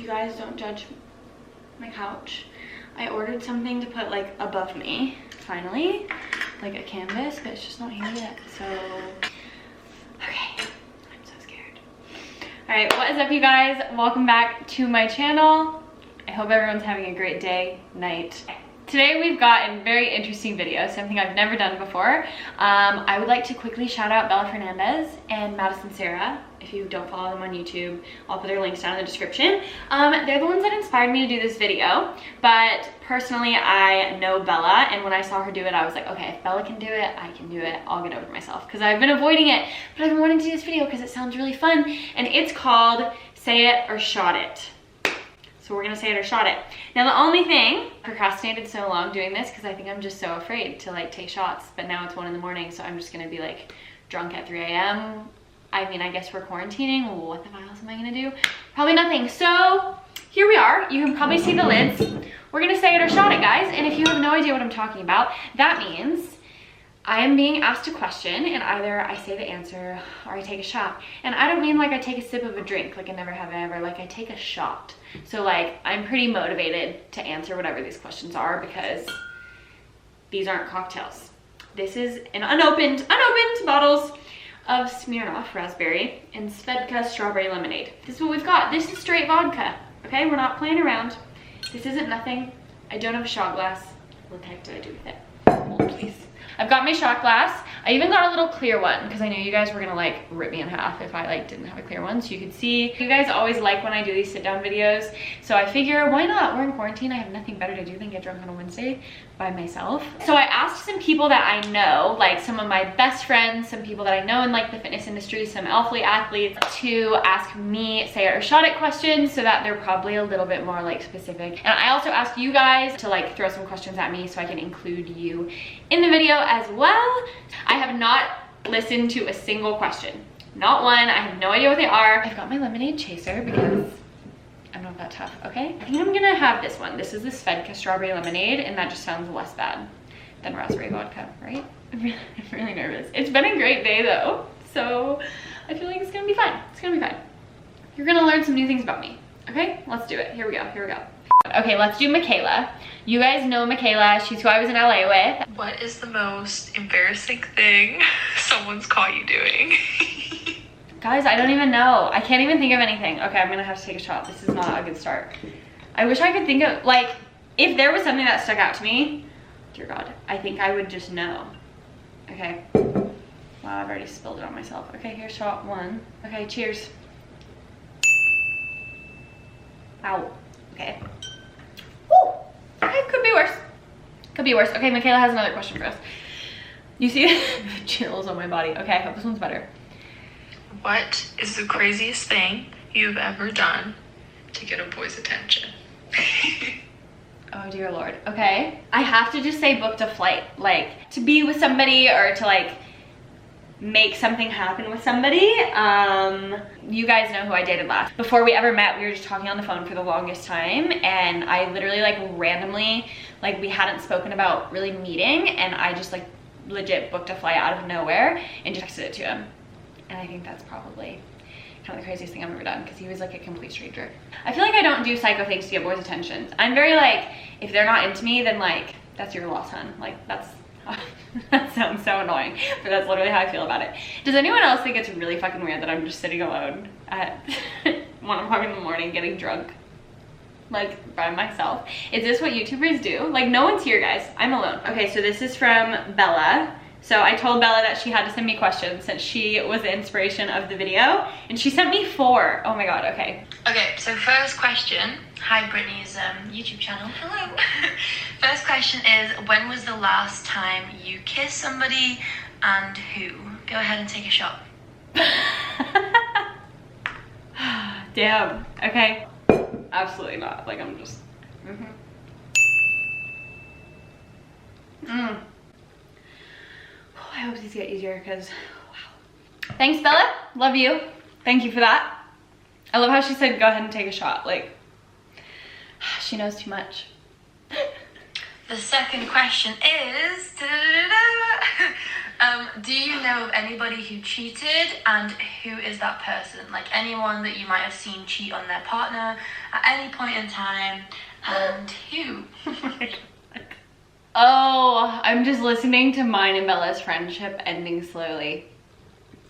you guys don't judge my couch. I ordered something to put like above me, finally, like a canvas, but it's just not here yet, so, okay, I'm so scared. All right, what is up, you guys? Welcome back to my channel. I hope everyone's having a great day, night. Today we've got a very interesting video, something I've never done before. I would like to quickly shout out Bella Fernandez and Madison Sarah. If you don't follow them on YouTube, I'll put their links down in the description. They're the ones that inspired me to do this video, but personally I know Bella, and when I saw her do it, I was like, okay, if Bella can do it, I can do it. I'll get over myself, because I've been avoiding it, but I've been wanting to do this video because it sounds really fun, and it's called Say It or Shot It. So we're gonna say it or shot it. Now the only thing, I procrastinated so long doing this because I think I'm just so afraid to like take shots, but now it's 1 in the morning, so I'm just gonna be like drunk at 3 a.m. I mean, I guess we're quarantining. What the hell else am I gonna do? Probably nothing. So here we are. You can probably see the lids. We're gonna say it or shot it, guys. And if you have no idea what I'm talking about, that means I am being asked a question, and either I say the answer or I take a shot. And I don't mean like I take a sip of a drink, like I never have ever, like I take a shot. So like, I'm pretty motivated to answer whatever these questions are because these aren't cocktails. This is an unopened bottles of Smirnoff Raspberry and Svedka Strawberry Lemonade. This is what we've got. This is straight vodka, okay? We're not playing around. This isn't nothing. I don't have a shot glass. What the heck did I do with it? Hold, please. I've got my shot glass. I even got a little clear one because I knew you guys were gonna like rip me in half if I like didn't have a clear one, so you could see. You guys always like when I do these sit down videos, so I figure why not? We're in quarantine. I have nothing better to do than get drunk on a Wednesday by myself. So I asked some people that I know, like some of my best friends, some people that I know in like the fitness industry, some ALPHALETE athletes, to ask me say it or shot it questions so that they're probably a little bit more like specific. And I also asked you guys to like throw some questions at me so I can include you in the video as well. I have not listened to a single question. Not one. I have no idea what they are. I've got my lemonade chaser because I'm not that tough, okay? I think I'm gonna have this one. This is the Svedka Strawberry Lemonade, and that just sounds less bad than raspberry vodka, right? I'm really nervous. It's been a great day though, so I feel like it's gonna be fun. It's gonna be fun. You're gonna learn some new things about me, okay? Let's do it. Here we go, here we go. Okay, let's do Michaela. You guys know Michaela. She's who I was in LA with. What is the most embarrassing thing someone's caught you doing? Guys, I don't even know. I can't even think of anything. Okay, I'm gonna have to take a shot. This is not a good start. I wish I could think of, like, if there was something that stuck out to me, dear God, I think I would just know. Okay. Wow, I've already spilled it on myself. Okay, here's shot 1. Okay, cheers. Ow. Okay. Woo! Okay, could be worse. Could be worse. Okay, Michaela has another question for us. You see the chills on my body. Okay, I hope this one's better. What is the craziest thing you've ever done to get a boy's attention? Oh dear Lord. Okay. I have to just say booked a flight. Like, to be with somebody or to like make something happen with somebody. You guys know who I dated last. Before we ever met, we were just talking on the phone for the longest time, and I literally like randomly, like we hadn't spoken about really meeting, and I just like legit booked a flight out of nowhere and just texted it to him. And I think that's probably kind of the craziest thing I've ever done because he was like a complete stranger. I feel like I don't do psycho things to get boys' attention. I'm very like, if they're not into me, then like, that's your loss, hun. Like that's, that sounds so annoying, but that's literally how I feel about it. Does anyone else think it's really fucking weird that I'm just sitting alone at 1 o'clock in the morning getting drunk? Like by myself? Is this what YouTubers do? Like no one's here, guys. I'm alone. Okay, so this is from Bella. So I told Bella that she had to send me questions since she was the inspiration of the video, and she sent me 4. Oh my God, okay. Okay, so first question. Hi, Brittany's YouTube channel. Hello. First question is, when was the last time you kissed somebody and who? Go ahead and take a shot. Damn, okay. Absolutely not, like I'm just, I hope these get easier because, wow. Thanks, Bella. Love you. Thank you for that. I love how she said, go ahead and take a shot. Like, she knows too much. The second question is, do you know of anybody who cheated, and who is that person? Like anyone that you might have seen cheat on their partner at any point in time, and who? Oh, I'm just listening to mine and Bella's friendship ending slowly.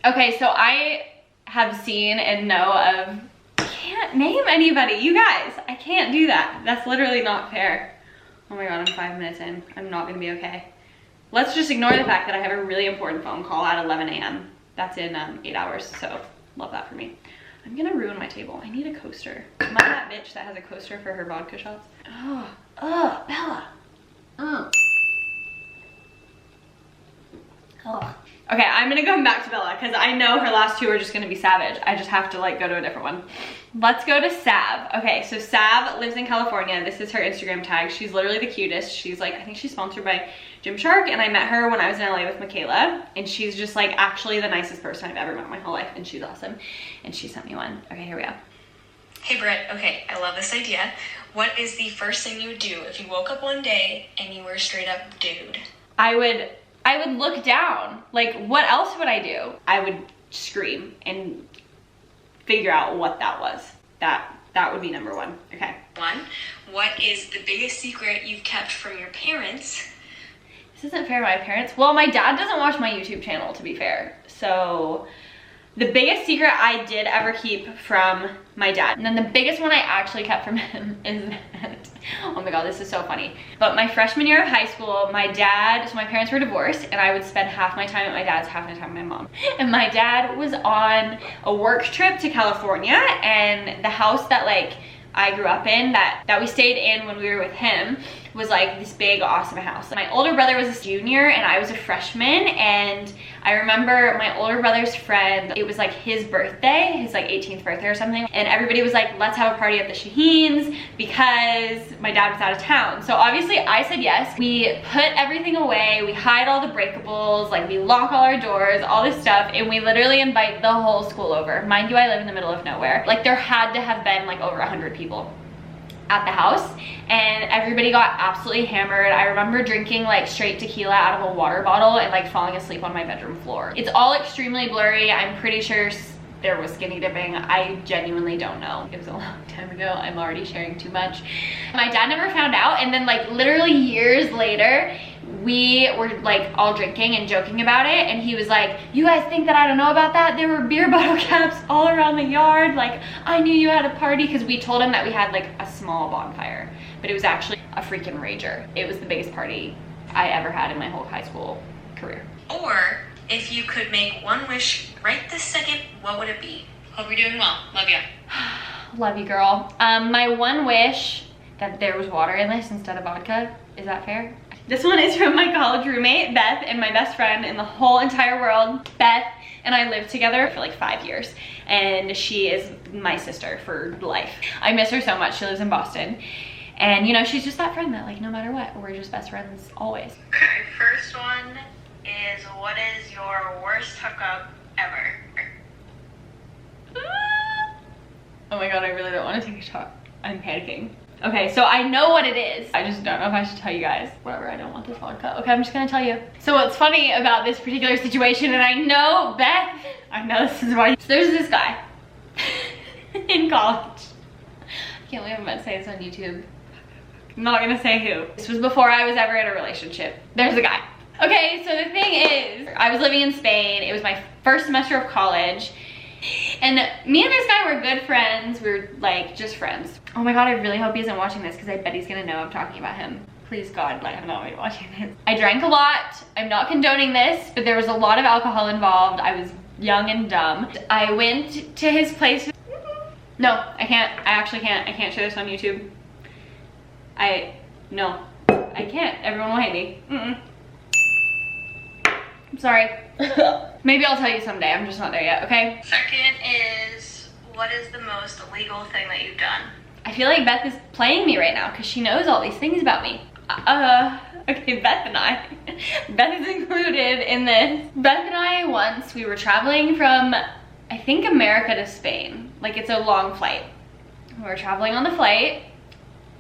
Okay, so I have seen and know of, can't name anybody. You guys, I can't do that. That's literally not fair. Oh my God, I'm 5 minutes in. I'm not gonna be okay. Let's just ignore the fact that I have a really important phone call at 11 a.m. That's in 8 hours, so love that for me. I'm gonna ruin my table. I need a coaster. Am I that bitch that has a coaster for her vodka shots? Oh, Bella. Oh. Okay, I'm gonna come back to Bella because I know her last two are just gonna be savage. I just have to like go to a different one. Let's go to Sav. Okay, so Sav lives in California. This is her Instagram tag. She's literally the cutest. She's like, I think she's sponsored by Gymshark, and I met her when I was in LA with Michaela, and she's just like actually the nicest person I've ever met in my whole life, and she's awesome. And she sent me one. Okay, here we go. Hey Britt, okay, I love this idea. What is the first thing you would do if you woke up one day and you were straight up dude? I would look down. Like, what else would I do? I would scream and figure out what that was. That would be number one. Okay. 1, what is the biggest secret you've kept from your parents? This isn't fair to my parents. Well, my dad doesn't watch my YouTube channel, to be fair. So the biggest secret I did ever keep from my dad, and then the biggest one I actually kept from him is that, oh my God, this is so funny. But my freshman year of high school, my parents were divorced, and I would spend half my time at my dad's, half my time with my mom. And my dad was on a work trip to California, and the house that like I grew up in, that we stayed in when we were with him, was like this big awesome house. My older brother was a junior and I was a freshman, and I remember my older brother's friend, it was like his birthday, his like 18th birthday or something, and everybody was like, let's have a party at the Shaheens because my dad was out of town. So obviously I said yes. We put everything away, we hide all the breakables, like we lock all our doors, all this stuff, and we literally invite the whole school over. Mind you, I live in the middle of nowhere. Like there had to have been like over 100 people at the house, and everybody got absolutely hammered. I remember drinking like straight tequila out of a water bottle and like falling asleep on my bedroom floor. It's all extremely blurry. I'm pretty sure there was skinny dipping. I genuinely don't know. It was a long time ago. I'm already sharing too much. My dad never found out, and then like literally years later, we were like all drinking and joking about it, and he was like, you guys think that I don't know about that? There were beer bottle caps all around the yard. Like I knew you had a party, because we told him that we had like a small bonfire, but it was actually a freaking rager. It was the biggest party I ever had in my whole high school career. Or if you could make one wish right this second, what would it be? Hope you're doing well. Love ya. Love you, girl. My one wish, that there was water in this instead of vodka. Is that fair? This one is from my college roommate, Beth, and my best friend in the whole entire world. Beth and I lived together for like 5 years, and she is my sister for life. I miss her so much. She lives in Boston. And you know, she's just that friend that like no matter what, we're just best friends always. Okay, first one is, what is your worst hookup ever? Oh my God, I really don't want to take a shot. I'm panicking. Okay, so I know what it is. I just don't know if I should tell you guys. Whatever, I don't want this vodka. Okay, I'm just gonna tell you. So what's funny about this particular situation, and I know Beth, I know this is why. So there's this guy in college. I can't believe I'm about to say this on YouTube. I'm not gonna say who. This was before I was ever in a relationship. There's a guy. Okay, so the thing is, I was living in Spain. It was my first semester of college. And me and this guy were good friends. We were like just friends. Oh my God, I really hope he isn't watching this, because I bet he's gonna know I'm talking about him. Please God, let him know I'm watching this. I drank a lot. I'm not condoning this, but there was a lot of alcohol involved. I was young and dumb. I went to his place. No, I can't. I actually can't. I can't share this on YouTube. No, I can't. Everyone will hate me. I'm sorry. Maybe I'll tell you someday. I'm just not there yet, okay? Second is, what is the most illegal thing that you've done? I feel like Beth is playing me right now because she knows all these things about me. Okay, Beth and I. Beth is included in this. Beth and I, once, we were traveling from, I think, America to Spain. Like, it's a long flight. We were traveling on the flight,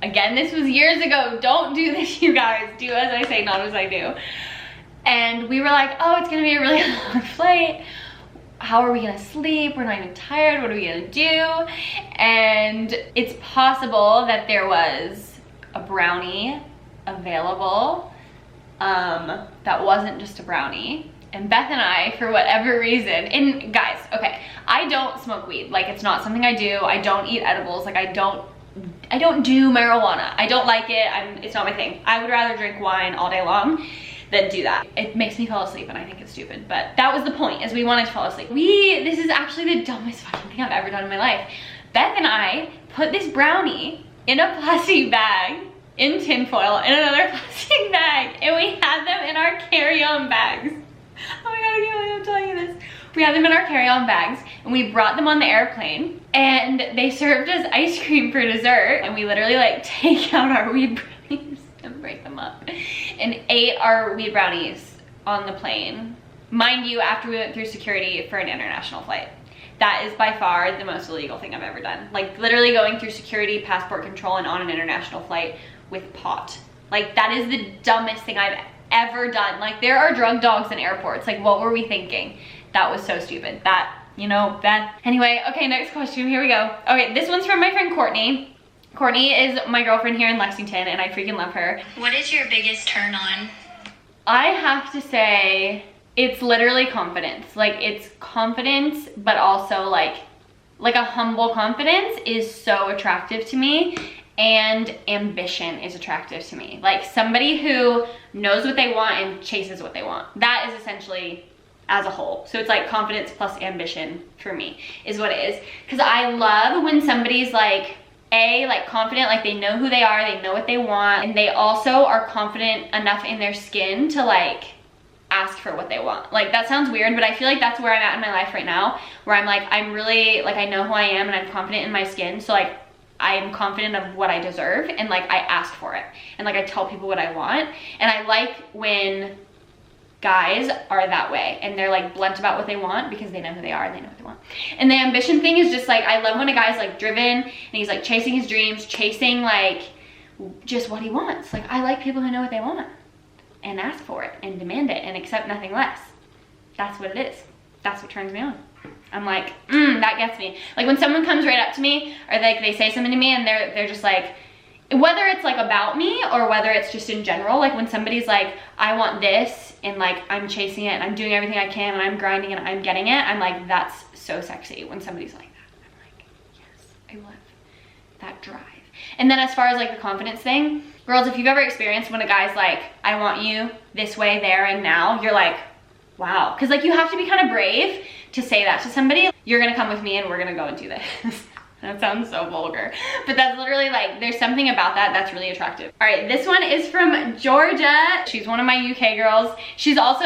Again, this was years ago. Don't do this, you guys. Do as I say, not as I do. And we were like, oh, it's gonna be a really long flight. How are we gonna sleep? We're not even tired. What are we gonna do? And it's possible that there was a brownie available that wasn't just a brownie. And Beth and I, for whatever reason, and guys, okay, I don't smoke weed. Like, it's not something I do. I don't eat edibles. Like, I don't do marijuana. I don't like it. It's not my thing. I would rather drink wine all day long than do that. It makes me fall asleep and I think it's stupid, but that was the point, is we wanted to fall asleep. This is actually the dumbest fucking thing I've ever done in my life. Beth and I put this brownie in a plastic bag, in tinfoil, in another plastic bag, and we had them in our carry-on bags. Oh my god, I can't believe I'm telling you this. We had them in our carry-on bags, and we brought them on the airplane, and they served us ice cream for dessert, and we literally like take out our weed brownies and break them up, and ate our weed brownies on the plane. Mind you, after we went through security for an international flight. That is by far the most illegal thing I've ever done. Like, literally going through security, passport control, and on an international flight with pot. Like, that is the dumbest thing I've ever done. Like, there are drug dogs in airports. Like, what were we thinking? That was so stupid. That, you know, Beth. Anyway, okay, next question, here we go. Okay, this one's from my friend Courtney. Courtney is my girlfriend here in Lexington, and I freaking love her. What is your biggest turn on? I have to say, it's literally confidence. Like, it's confidence, but also like a humble confidence is so attractive to me, and ambition is attractive to me. Like, somebody who knows what they want and chases what they want. That is essentially as a whole. So it's like confidence plus ambition for me is what it is. Because I love when somebody's like, like confident, like they know who they are, they know what they want, and they also are confident enough in their skin to like ask for what they want. Like, that sounds weird, but I feel like that's where I'm at in my life right now, where I'm like, I'm really like, I know who I am and I'm confident in my skin. So like, I am confident of what I deserve, and like I ask for it, and like I tell people what I want. And I like when guys are that way and they're like blunt about what they want because they know who they are and they know what they want. And the ambition thing is just like, I love when a guy's like driven and he's like chasing his dreams, chasing like just what he wants. Like, I like people who know what they want and ask for it and demand it and accept nothing less. That's what it is. That's what turns me on. I'm like, that gets me. Like, when someone comes right up to me or like they say something to me and they're just like, whether it's like about me or whether it's just in general, like when somebody's like, I want this, and like I'm chasing it and I'm doing everything I can and I'm grinding and I'm getting it, I'm like, that's so sexy when somebody's like that. I'm like, yes, I love that drive. And then as far as like the confidence thing, girls, if you've ever experienced when a guy's like, I want you this way, there, and now, you're like, wow. Because like, you have to be kind of brave to say that to somebody. You're gonna come with me and we're gonna go and do this. That sounds so vulgar, but that's literally like, there's something about that that's really attractive. All right, this one is from Georgia. She's one of my UK girls. She's also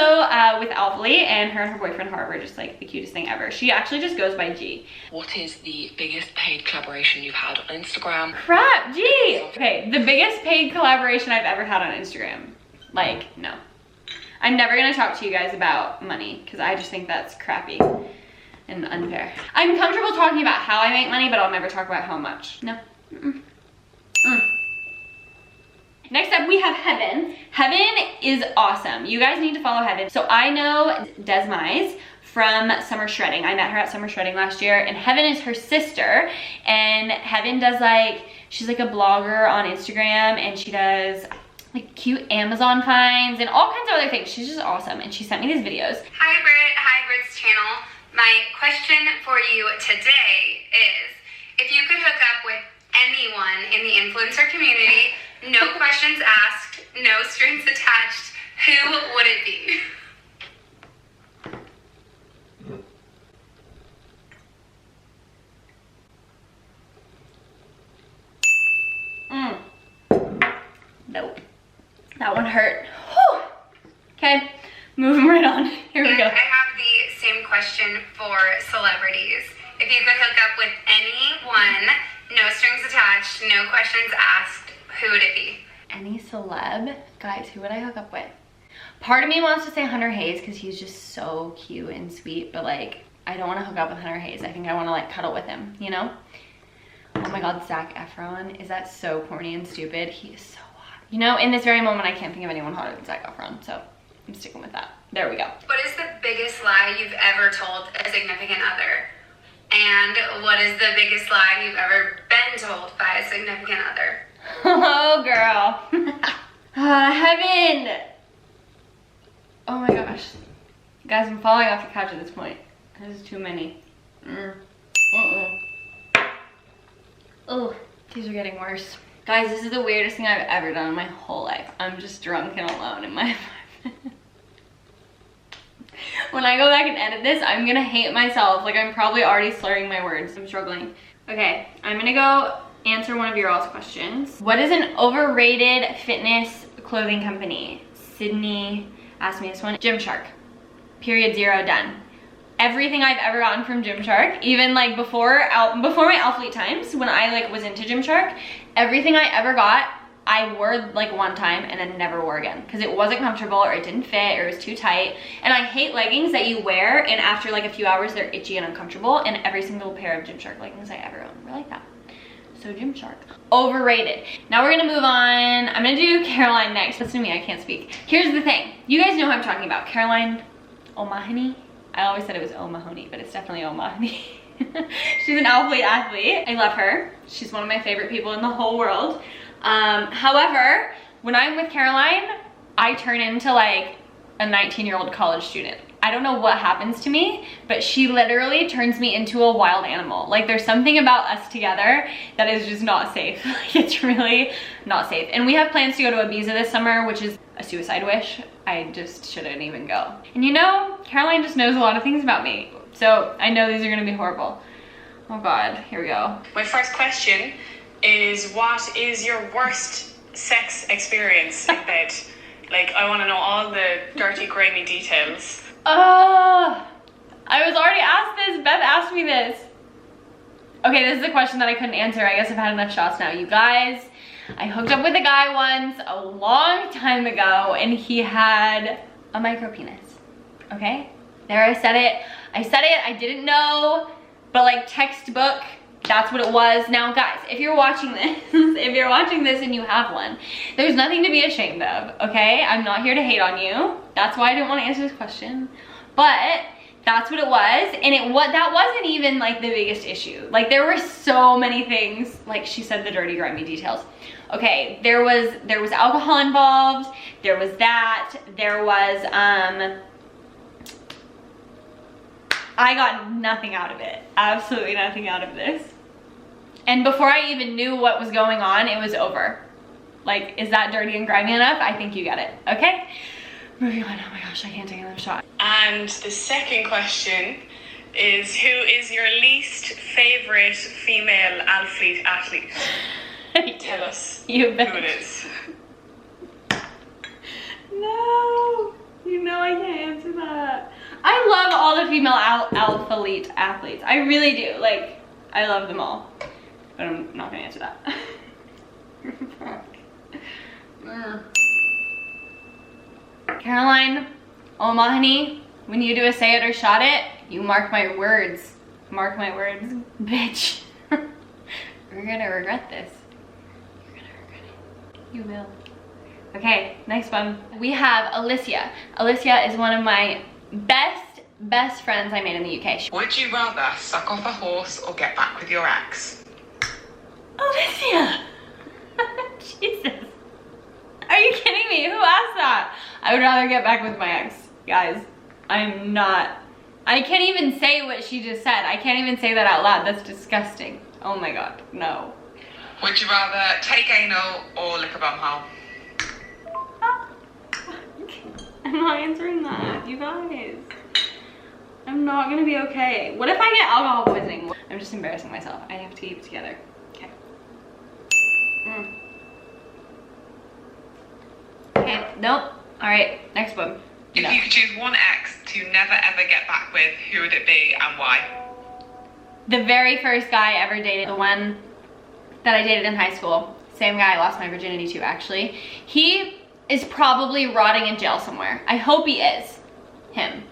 with ALPHALETE, and her boyfriend Harvard are just like the cutest thing ever. She actually just goes by G. What is the biggest paid collaboration you've had on Instagram? Crap, G. Okay, the biggest paid collaboration I've ever had on Instagram. Like, no. I'm never gonna talk to you guys about money because I just think that's crappy and unfair. I'm comfortable talking about how I make money, but I'll never talk about how much. No. Next up, we have Heaven. Heaven is awesome. You guys need to follow Heaven. So I know Desmise from Summer Shredding. I met her at Summer Shredding last year, and Heaven is her sister. And Heaven does like, she's like a blogger on Instagram, and she does like cute Amazon finds and all kinds of other things. She's just awesome, and she sent me these videos. Hi Britt, hi Britt's channel. My question for you today is, if you could hook up with anyone in the influencer community, no questions asked, no strings attached, who would it be? Nope. That one hurt. Whew. Okay, moving right on. Here we go. I have the same question for celebrities. If you could hook up with anyone, no strings attached, no questions asked, who would it be? Any celeb? Guys, who would I hook up with? Part of me wants to say Hunter Hayes because he's just so cute and sweet, but like, I don't want to hook up with Hunter Hayes. I think I want to like cuddle with him, you know? Oh my God, Zac Efron. Is that so corny and stupid? He is so hot. You know, in this very moment, I can't think of anyone hotter than Zac Efron, so I'm sticking with that. There we go. What is the biggest lie you've ever told a significant other? And what is the biggest lie you've ever been told by a significant other? Oh, girl. Heaven. Oh my gosh. Guys, I'm falling off the couch at this point. There's too many. Oh, these are getting worse. Guys, this is the weirdest thing I've ever done in my whole life. I'm just drunk and alone in my apartment. When I go back and edit this, I'm gonna hate myself. Like, I'm probably already slurring my words. I'm struggling. Okay, I'm gonna go answer one of your all's questions. What is an overrated fitness clothing company? Sydney asked me this one. Gymshark. Period, 0, done. Everything I've ever gotten from Gymshark, even like before my ALPHALETE times, when I like was into Gymshark, everything I ever got, I wore like one time and then never wore again because it wasn't comfortable or it didn't fit or it was too tight. And I hate leggings that you wear and after like a few hours they're itchy and uncomfortable, and every single pair of Gymshark leggings I ever owned were like that. So Gymshark. Overrated. Now we're gonna move on. I'm gonna do Caroline next. Listen to me, I can't speak. Here's the thing. You guys know who I'm talking about. Caroline O'Mahony. I always said it was O'Mahony, but it's definitely O'Mahony. She's an ALPHALETE athlete. I love her. She's one of my favorite people in the whole world. However, when I'm with Caroline, I turn into like a 19-year-old college student. I don't know what happens to me, but she literally turns me into a wild animal. Like, there's something about us together that is just not safe. Like, it's really not safe. And we have plans to go to Ibiza this summer, which is a suicide wish. I just shouldn't even go. And you know, Caroline just knows a lot of things about me. So I know these are gonna be horrible. Oh God, here we go. My first question is, what is your worst sex experience in bed? Like, I want to know all the dirty, grimy details. I was already asked this. Beth asked me this. Okay, this is a question that I couldn't answer. I guess I've had enough shots now. You guys, I hooked up with a guy once a long time ago and he had a micro penis. Okay? There, I said it. I didn't know, but like textbook, that's what it was. Now guys, if you're watching this, and you have one, there's nothing to be ashamed of, okay? I'm not here to hate on you. That's why I didn't want to answer this question. But that's what it was, and that wasn't even like the biggest issue. Like, there were so many things, like she said, the dirty, grimy details. Okay, there was alcohol involved, there was that, there was I got nothing out of it. Absolutely nothing out of this. And before I even knew what was going on, it was over. Like, is that dirty and grimy enough? I think you get it, okay? Moving on. Oh my gosh, I can't take another shot. And the second question is, who is your least favorite female ALPHALETE athlete? Tell us who it is. No, you know I can't answer that. I love all the female ALPHALETE athletes. I really do. Like, I love them all. But I'm not gonna answer that. Caroline O'Mahony, when you do a say it or shot it, you mark my words. Mark my words, bitch. You're gonna regret this. You're gonna regret it. You will. Okay, next one. We have Alicia. Alicia is one of my best friends I made in the UK. Would you rather suck off a horse or get back with your ex? Alicia! Jesus. Are you kidding me? Who asked that? I would rather get back with my ex. Guys, I can't even say what she just said. I can't even say that out loud. That's disgusting. Oh my God, no. Would you rather take anal or lick a bumhole? I'm not answering that, you guys. I'm not gonna be okay. What if I get alcohol poisoning? I'm just embarrassing myself. I have to keep it together. Okay. Okay, nope. All right, next one. If you could choose one ex to never ever get back with, who would it be and why? The very first guy I ever dated, the one that I dated in high school, same guy I lost my virginity to, actually. He is probably rotting in jail somewhere. I hope he is. Him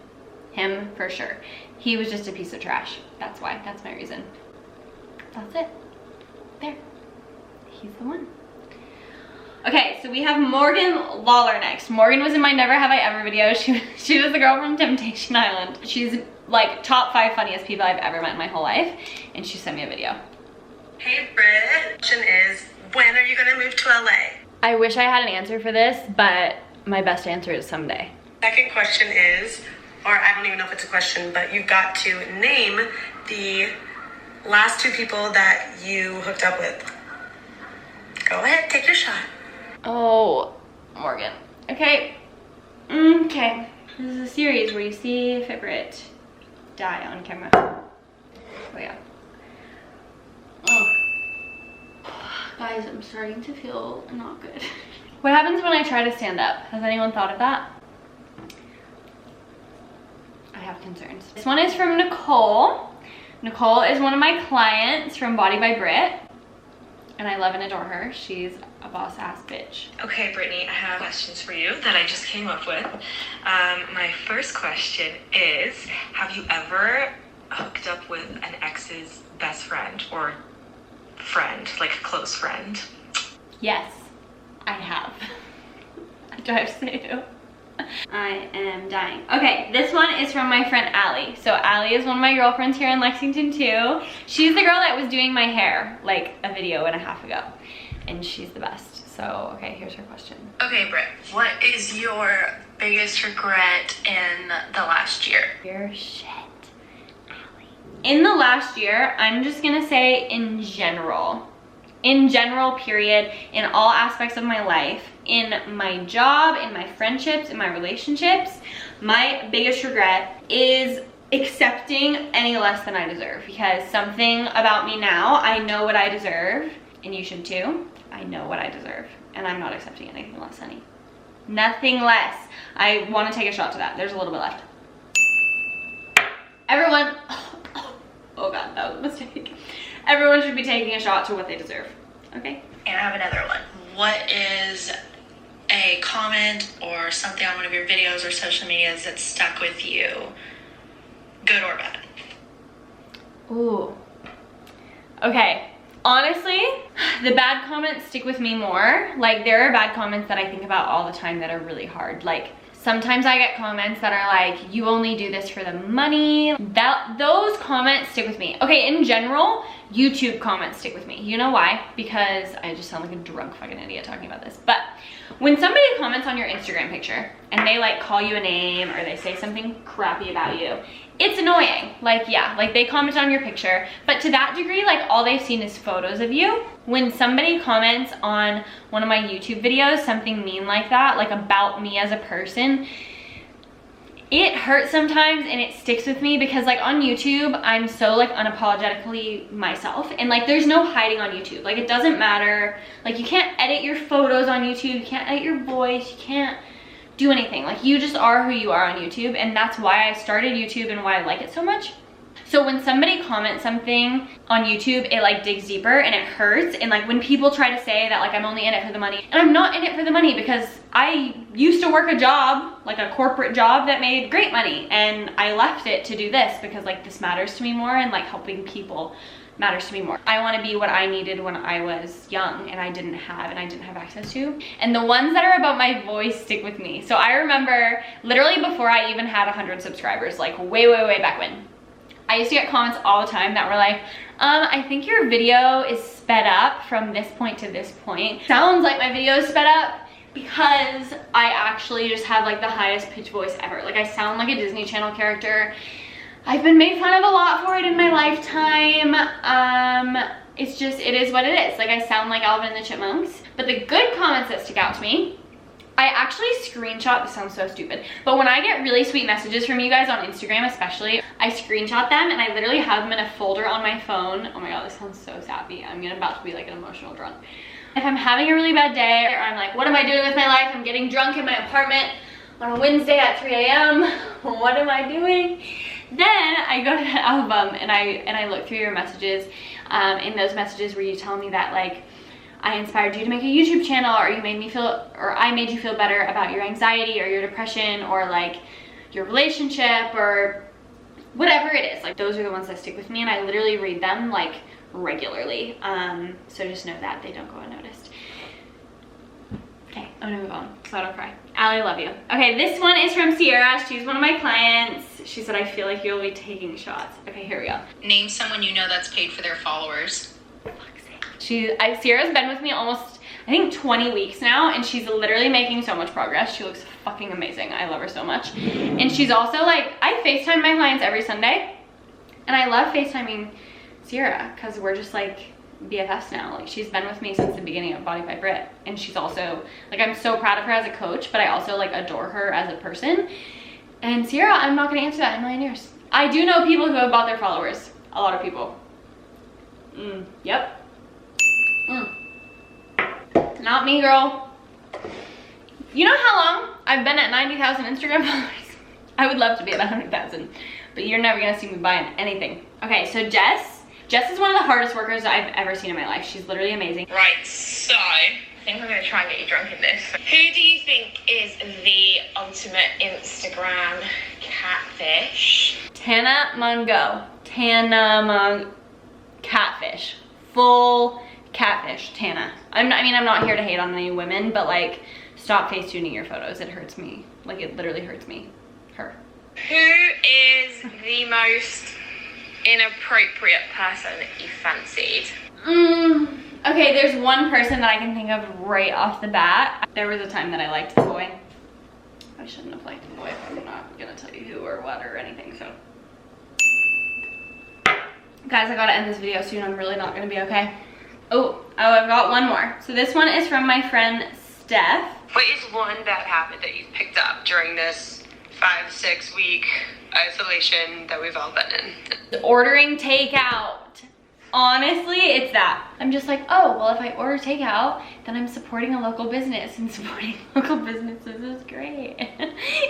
for sure. He was just a piece of trash. That's why, that's my reason. That's it. There. He's the one. Okay, so we have Morgan Lawler next. Morgan was in my Never Have I Ever video. She was the girl from Temptation Island. She's like top 5 funniest people I've ever met in my whole life, and she sent me a video. Hey Britt, question is, when are you gonna move to LA? I wish I had an answer for this, but my best answer is someday. Second question is, or I don't even know if it's a question, but you've got to name the last 2 people that you hooked up with. Go ahead, take your shot. Oh, Morgan. Okay. Okay. This is a series where you see Britt die on camera. Oh yeah. Oh. Guys, I'm starting to feel not good. What happens when I try to stand up? Has anyone thought of that? I have concerns. This one is from Nicole. Nicole is one of my clients from Body by Britt, and I love and adore her. She's a boss ass bitch. Okay, Brittany, I have questions for you that I just came up with. My first question is, have you ever hooked up with an ex's best friend or friend, like a close friend? Yes, I have. Do I have to say who? I am dying. Okay, this one is from my friend Allie. So Allie is one of my girlfriends here in Lexington too. She's the girl that was doing my hair like a video and a half ago, and she's the best. So, okay, here's her question. Okay, Britt, what is your biggest regret in the last year? Your shit, Allie. In the last year, I'm just gonna say in general, period, in all aspects of my life, in my job, in my friendships, in my relationships, my biggest regret is accepting any less than I deserve. Because something about me now, I know what I deserve, and you should too. I know what I deserve, and I'm not accepting anything less, honey. Nothing less. I want to take a shot to that. There's a little bit left. Everyone, oh God, that was a mistake. Everyone should be taking a shot to what they deserve, okay? And I have another one. What is a comment or something on one of your videos or social medias that stuck with you, good or bad? Ooh. Okay. Honestly, the bad comments stick with me more. Like, there are bad comments that I think about all the time that are really hard. Like, sometimes I get comments that are like, you only do this for the money. Those comments stick with me. Okay, in general, YouTube comments stick with me. You know why? Because I just sound like a drunk fucking idiot talking about this. But when somebody comments on your Instagram picture and they like call you a name or they say something crappy about you, it's annoying. Like, yeah, like they comment on your picture, but to that degree, like all they've seen is photos of you. When somebody comments on one of my YouTube videos, something mean like that, like about me as a person, it hurts sometimes and it sticks with me because like on YouTube, I'm so like unapologetically myself, and like there's no hiding on YouTube. Like it doesn't matter. Like you can't edit your photos on YouTube, you can't edit your voice, you can't do anything. Like you just are who you are on YouTube, and that's why I started YouTube and why I like it so much. So when somebody comments something on YouTube, it like digs deeper and it hurts. And like when people try to say that like I'm only in it for the money, and I'm not in it for the money, because I used to work a job, like a corporate job that made great money, and I left it to do this because like this matters to me more, and like helping people matters to me more. I want to be what I needed when I was young and I didn't have access to. And the ones that are about my voice stick with me. So I remember literally before I even had 100 subscribers, like way back when, I used to get comments all the time that were like, I think your video is sped up from this point to this point. Sounds like my video is sped up because I actually just have like the highest pitch voice ever. Like I sound like a Disney Channel character. I've been made fun of a lot for it in my lifetime. It's just, it is what it is. Like I sound like Alvin and the Chipmunks. But the good comments that stick out to me, I actually screenshot, this sounds so stupid, but when I get really sweet messages from you guys on Instagram especially, I screenshot them and I literally have them in a folder on my phone. Oh my God, this sounds so sappy. I'm about to be like an emotional drunk. If I'm having a really bad day, or I'm like, what am I doing with my life? I'm getting drunk in my apartment on a Wednesday at 3 a.m. What am I doing? Then I go to the album and I look through your messages, in those messages where you tell me that like, I inspired you to make a YouTube channel, or you made me feel, or I made you feel better about your anxiety or your depression or like your relationship or whatever it is. Like those are the ones that stick with me, and I literally read them like regularly. So just know that they don't go unnoticed. Okay, I'm gonna move on so I don't cry. Allie, I love you. Okay, this one is from Sierra. She's one of my clients. She said, I feel like you'll be taking shots. Okay, here we go. Name someone you know that's paid for their followers. Sierra's been with me almost, I think 20 weeks now, and she's literally making so much progress. She looks fucking amazing. I love her so much. And she's also like, I FaceTime my clients every Sunday, and I love FaceTiming Sierra because we're just like BFFs now. Like, she's been with me since the beginning of Body by Britt, and she's also like, I'm so proud of her as a coach, but I also like adore her as a person. And Sierra, I'm not gonna answer that in a million years. I do know people who have bought their followers. A lot of people. Yep. Not me, girl. You know how long I've been at 90,000 Instagram followers? I would love to be at 100,000, but you're never gonna see me buying anything. Okay, so Jess is one of the hardest workers I've ever seen in my life. She's literally amazing. Right, so I think I'm gonna try and get you drunk in this. Who do you think is the ultimate Instagram catfish? Tana Mungo. Catfish. Full catfish, Tana. I'm not here to hate on any women, but like, stop face tuning your photos. It hurts me. Like, it literally hurts me. Her. Who is the most inappropriate person that you fancied? Okay, there's one person that I can think of right off the bat. There was a time that I liked the boy. I shouldn't have liked the boy. I'm not gonna tell you who or what or anything, so. Guys, I gotta end this video soon. I'm really not gonna be okay. Oh, I've got one more. So this one is from my friend Steph. What is one bad habit that you've picked up during this 5-6 week isolation that we've all been in? Ordering takeout. Honestly, it's that. I'm just like, oh, well, if I order takeout, then I'm supporting a local business, and supporting local businesses is great.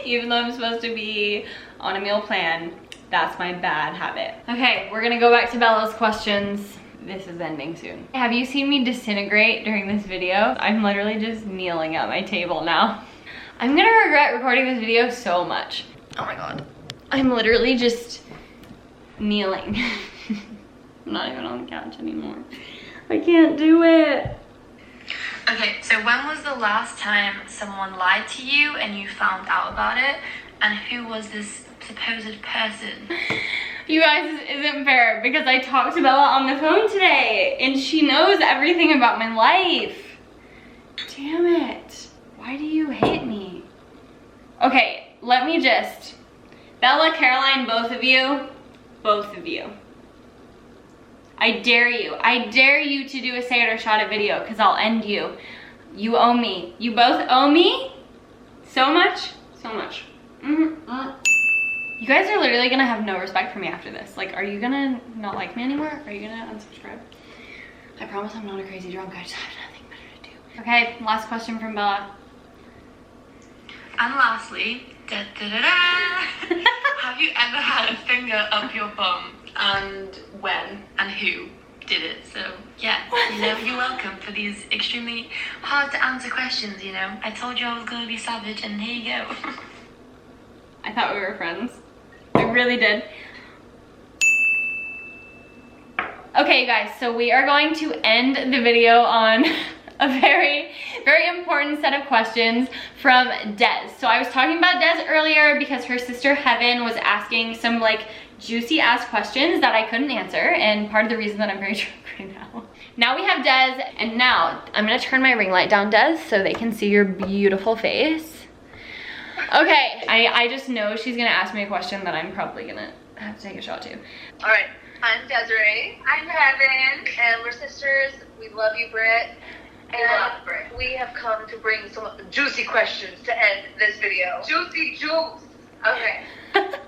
Even though I'm supposed to be on a meal plan, that's my bad habit. Okay, we're gonna go back to Bella's questions. This is ending soon. Have you seen me disintegrate during this video? I'm literally just kneeling at my table now. I'm gonna regret recording this video so much. Oh my God. I'm literally just kneeling. I'm not even on the couch anymore. I can't do it. Okay, so when was the last time someone lied to you and you found out about it? And who was this supposed person? You guys, this isn't fair because I talked to Bella on the phone today and she knows everything about my life. Damn it. Why do you hate me? Okay, let me just, Bella, Caroline, both of you. I dare you to do a say it or shot it video because I'll end you. You owe me. You both owe me so much. You guys are literally gonna have no respect for me after this. Like, are you gonna not like me anymore? Are you gonna unsubscribe? I promise I'm not a crazy drunk. I just have nothing better to do. Okay, last question from Bella. And lastly, have you ever had a finger up your bum? And when and who did it? So yeah, you know, you're welcome for these extremely hard to answer questions, you know. I told you I was gonna be savage, and here you go. I thought we were friends. I really did. Okay, you guys, so we are going to end the video on a very, very important set of questions from Des. So I was talking about Des earlier because her sister Heaven was asking some like juicy ass questions that I couldn't answer, and part of the reason that I'm very drunk right now. Now we have Des, and now I'm gonna turn my ring light down, Des, so they can see your beautiful face. Okay, I just know she's gonna ask me a question that I'm probably gonna have to take a shot to. All right, I'm Desiree. I'm Heaven, and we're sisters. We love you, Britt. And we have come to bring some juicy questions to end this video. Juicy juice. Okay,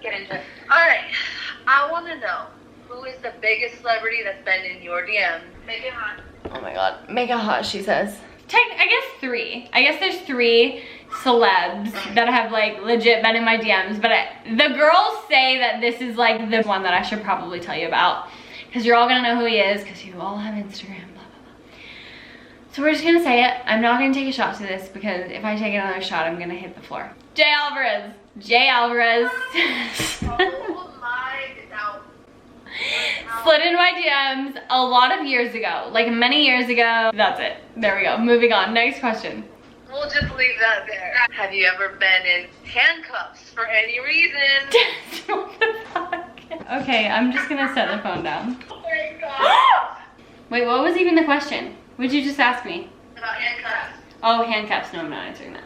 get into it. All right, I want to know, who is the biggest celebrity that's been in your DM? Make it hot. Oh my God, make it hot, she says. I guess 3. I guess there's 3 celebs that have like legit been in my DMs, but the girls say that this is like the one that I should probably tell you about because you're all gonna know who he is because you all have Instagram, blah, blah, blah. So we're just gonna say it. I'm not gonna take a shot to this because if I take another shot, I'm gonna hit the floor. Jay Alvarez. Oh my God. slid in my DMs a lot of years ago, like many years ago. That's it. There we go. Moving on. Next question. We'll just leave that there. Have you ever been in handcuffs for any reason? What the fuck? Okay, I'm just gonna set the phone down. Oh my god. Wait, what was even the question? What'd you just ask me? About handcuffs. Oh, handcuffs. No, I'm not answering that.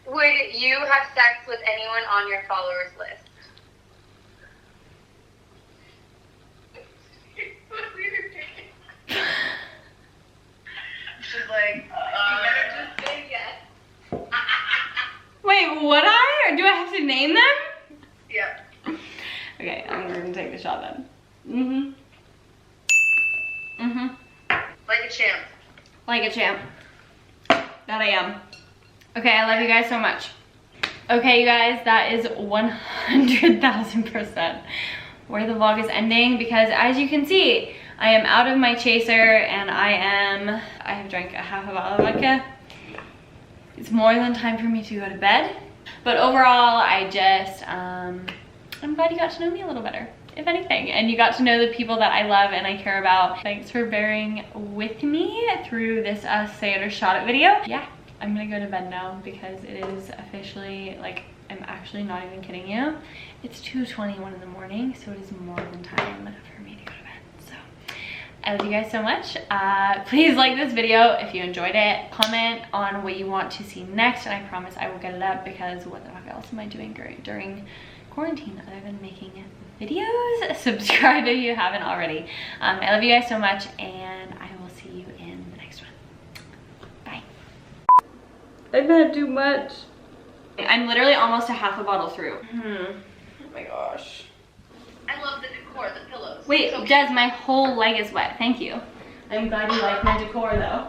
Would you have sex with anyone on your followers list? She's like, you better just say yes. Wait, would I? Or do I have to name them? Yep. Okay, I'm gonna take the shot then. Like a champ. Like a champ. That I am. Okay, I love you guys so much. Okay, you guys, that is 100,000% where the vlog is ending, because as you can see, I am out of my chaser and I have drank a half a bottle of vodka. It's more than time for me to go to bed. But overall, I'm glad you got to know me a little better, if anything, and you got to know the people that I love and I care about. Thanks for bearing with me through this Say It or Shot It video. Yeah, I'm gonna go to bed now because it is officially, like, I'm actually not even kidding you. It's 2:21 in the morning, so it is more than time for me to go to bed. So I love you guys so much. Please like this video if you enjoyed it. Comment on what you want to see next, and I promise I will get it up, because what the fuck else am I doing during quarantine other than making videos? Subscribe if you haven't already. I love you guys so much, and I will see you in the next one. Bye. I've had too much. I'm literally almost a half a bottle through. Oh my gosh. I love the decor, the pillows. Wait, Des, my whole leg is wet. Thank you. I'm glad you like my decor though.